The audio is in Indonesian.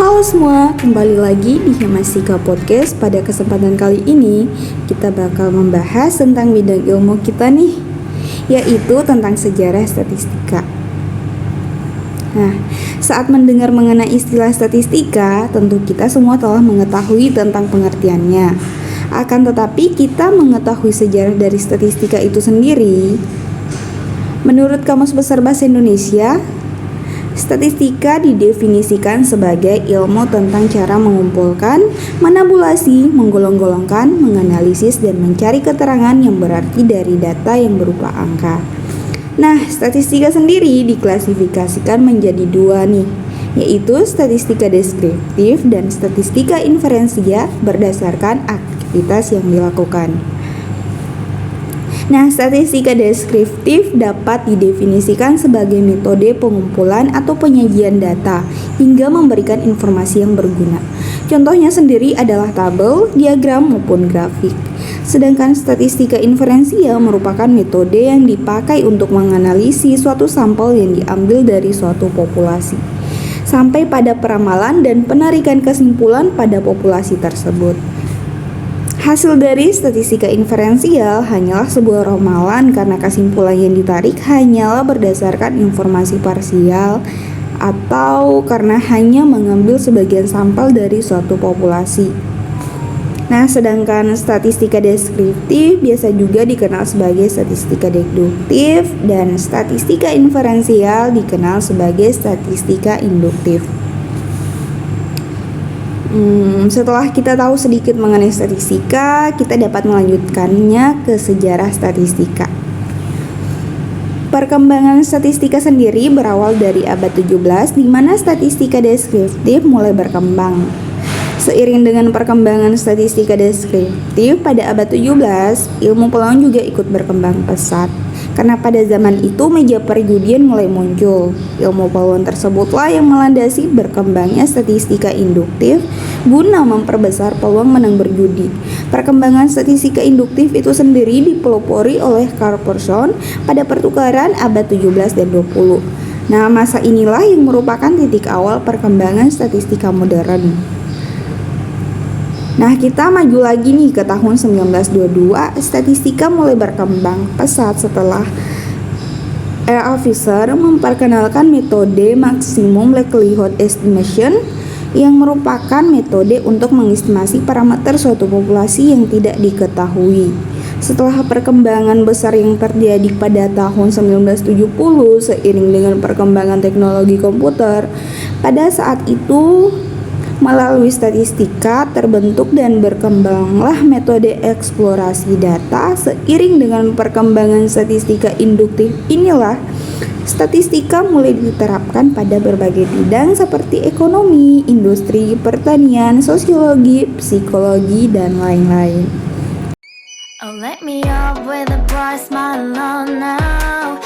Halo semua, kembali lagi di Himasika Podcast. Pada kesempatan kali ini, kita bakal membahas tentang bidang ilmu kita nih, yaitu tentang sejarah statistika. Nah, saat mendengar mengenai istilah statistika, tentu kita semua telah mengetahui tentang pengertiannya. Akan tetapi, kita mengetahui sejarah dari statistika itu sendiri. Menurut Kamus Besar Bahasa Indonesia, statistika didefinisikan sebagai ilmu tentang cara mengumpulkan, menabulasi, menggolong-golongkan, menganalisis, dan mencari keterangan yang berarti dari data yang berupa angka. Nah, statistika sendiri diklasifikasikan menjadi dua nih, yaitu statistika deskriptif dan statistika inferensia berdasarkan aktivitas yang dilakukan. Nah, statistika deskriptif dapat didefinisikan sebagai metode pengumpulan atau penyajian data hingga memberikan informasi yang berguna. Contohnya sendiri adalah tabel, diagram, maupun grafik. Sedangkan statistika inferensia merupakan metode yang dipakai untuk menganalisis suatu sampel yang diambil dari suatu populasi, sampai pada peramalan dan penarikan kesimpulan pada populasi tersebut. Hasil dari statistika inferensial hanyalah sebuah ramalan karena kesimpulan yang ditarik hanyalah berdasarkan informasi parsial atau karena hanya mengambil sebagian sampel dari suatu populasi. Nah, sedangkan statistika deskriptif biasa juga dikenal sebagai statistika deduktif dan statistika inferensial dikenal sebagai statistika induktif. Setelah kita tahu sedikit mengenai statistika, kita dapat melanjutkannya ke sejarah statistika. Perkembangan statistika sendiri berawal dari abad 17, di mana statistika deskriptif mulai berkembang. Seiring dengan perkembangan statistika deskriptif pada abad 17, ilmu peluang juga ikut berkembang pesat. Karena pada zaman itu meja perjudian mulai muncul. Ilmu peluang tersebutlah yang melandasi berkembangnya statistika induktif guna memperbesar peluang menang berjudi. Perkembangan statistika induktif itu sendiri dipelopori oleh Carl Pearson pada pertukaran abad 17 dan 20. Nah, masa inilah yang merupakan titik awal perkembangan statistika modern. Nah, kita maju lagi nih ke tahun 1922, statistika mulai berkembang pesat setelah R.A. Fisher memperkenalkan metode Maximum Likelihood Estimation yang merupakan metode untuk mengestimasi parameter suatu populasi yang tidak diketahui. Setelah perkembangan besar yang terjadi pada tahun 1970 seiring dengan perkembangan teknologi komputer, pada saat itu melalui statistika terbentuk dan berkembanglah metode eksplorasi data. Seiring dengan perkembangan statistika induktif inilah statistika mulai diterapkan pada berbagai bidang seperti ekonomi, industri, pertanian, sosiologi, psikologi, dan lain-lain. Oh, let me up with a bright smile on now.